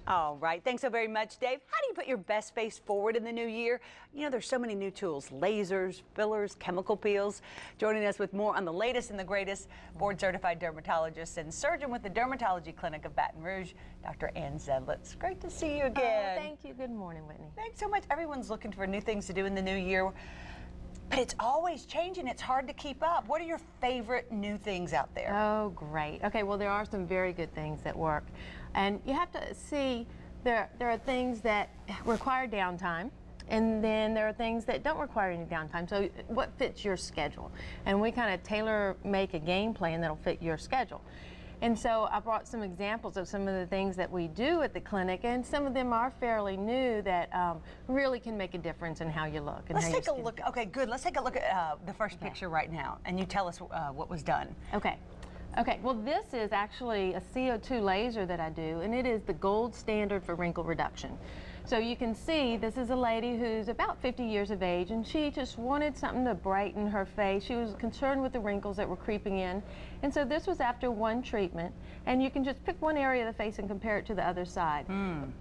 All right. Thanks so very much, Dave. How do you put your best face forward in the new year? You know, there's so many new tools, lasers, fillers, chemical peels. Joining us with more on the latest and the greatest, board-certified dermatologist and surgeon with the Dermatology Clinic of Baton Rouge, Dr. Zedlitz. Great to see you again. Thank you. Good morning, Whitney. Thanks so much. Everyone's looking for new things to do in the new year, but it's always changing. It's hard to keep up. What are your favorite new things out there? Oh, great. Okay, well, there are some very good things that work. And you have to see there are things that require downtime, and then there are things that don't require any downtime. So what fits your schedule? And we kind of tailor-make a game plan that'll fit your schedule. And so I brought some examples of some of the things that we do at the clinic, and some of them are fairly new that really can make a difference in how you look. And let's take a look. Okay, good. Let's take a look at the first picture right now, and you tell us what was done. Okay. Okay, well, this is actually a CO2 laser that I do, and it is the gold standard for wrinkle reduction. So you can see this is a lady who's about 50 years of age, and she just wanted something to brighten her face. She was concerned with the wrinkles that were creeping in, and so this was after one treatment, and you can just pick one area of the face and compare it to the other side.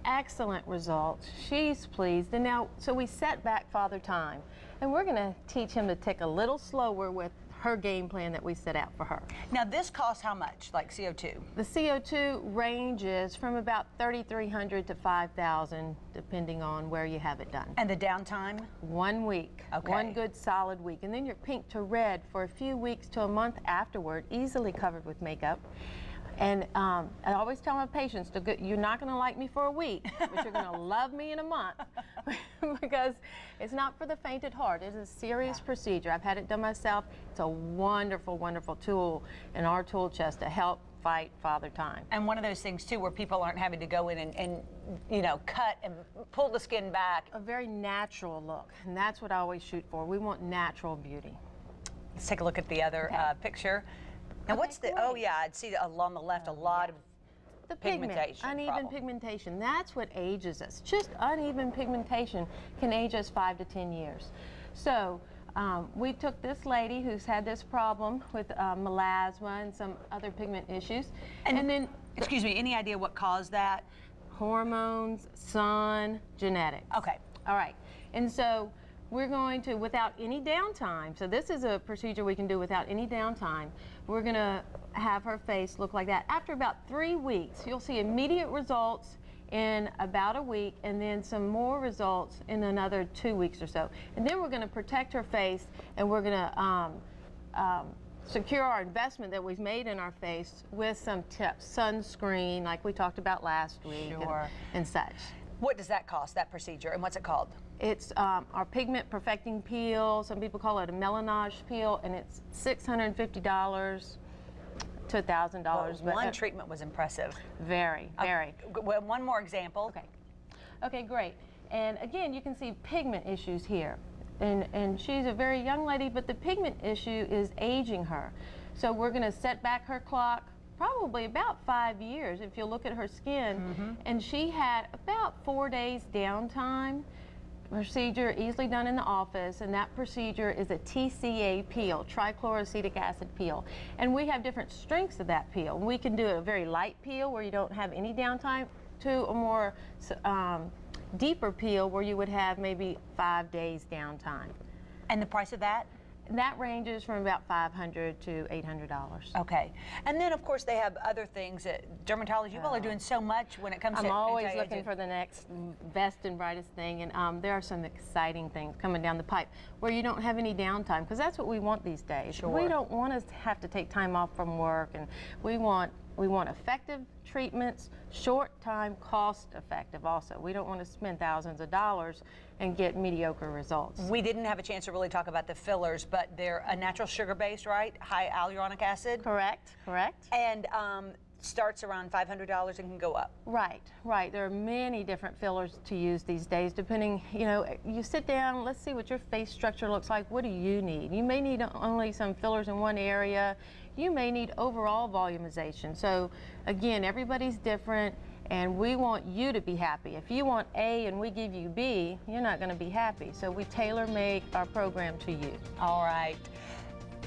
Excellent results. She's pleased, and now, so we set back Father Time, and we're going to teach him to tick a little slower with her game plan that we set out for her. Now this costs how much, like CO2? The CO2 ranges from about $3,300 to $5,000, depending on where you have it done. And the downtime? 1 week. Okay. One good solid week. And then you're pink to red for a few weeks to a month afterward, easily covered with makeup. And I always tell my patients, you're not going to like me for a week, but you're going to love me in a month, because it's not for the faint at heart. It's a serious procedure. I've had it done myself. It's a wonderful, wonderful tool in our tool chest to help fight Father Time. And one of those things, too, where people aren't having to go in and you know, cut and pull the skin back. A very natural look, and that's what I always shoot for. We want natural beauty. Let's take a look at the other picture. Now what's the, oh yeah, I'd see along the left a lot of the pigmentation. Uneven pigmentation. That's what ages us. Just uneven pigmentation can age us 5 to 10 years. So we took this lady who's had this problem with melasma and some other pigment issues. And then, excuse me, any idea what caused that? Hormones, sun, genetics. Okay. All right. And so we're going to, without any downtime, so this is a procedure we can do without any downtime, we're going to have her face look like that. After about 3 weeks, you'll see immediate results in about a week, and then some more results in another 2 weeks or so. And then we're going to protect her face, and we're going to secure our investment that we've made in our face with some tips, sunscreen, like we talked about last week, and such. What does that cost, that procedure, and what's it called? It's our pigment perfecting peel. Some people call it a melanage peel, and it's $650 to $1,000. Well, one treatment was impressive. Very, very. Well, one more example. Okay. Okay, great. And again, you can see pigment issues here. And she's a very young lady, but the pigment issue is aging her. So we're going to set back her clock probably about 5 years if you look at her skin. And she had about 4 days downtime. Procedure easily done in the office, and that procedure is a TCA peel, trichloroacetic acid peel. And we have different strengths of that peel. We can do a very light peel where you don't have any downtime, to a more deeper peel where you would have maybe 5 days downtime. And the price of that? That ranges from about $500 to $800. Okay. And then, of course, they have other things. Dermatology, you all are doing so much when it comes to I'm always looking for the next best and brightest thing, and there are some exciting things coming down the pipe where you don't have any downtime, because that's what we want these days. Sure. We don't want to have to take time off from work, and we want effective treatments, short time, cost effective also. We don't want to spend thousands of dollars and get mediocre results. We didn't have a chance to really talk about the fillers, but they're a natural sugar base, right? High hyaluronic acid? Correct, correct. And starts around $500 and can go up. Right, right. There are many different fillers to use these days, depending, you know, you sit down, let's see what your face structure looks like. What do you need? You may need only some fillers in one area. You may need overall volumization. So again, everybody's different, and we want you to be happy. If you want A and we give you B, you're not going to be happy. So we tailor-make our program to you. All right.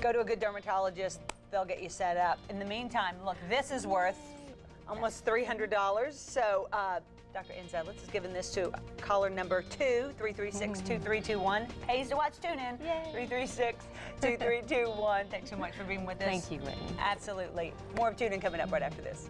Go to a good dermatologist. They'll get you set up. In the meantime, look, this is worth almost $300. So Dr. Zedlitz has given this to caller number 2, 336-2321. Pays to watch, tune in. 336-2321. Thanks so much for being with us. Thank you, Whitney. Absolutely. More of Tune In coming up right after this.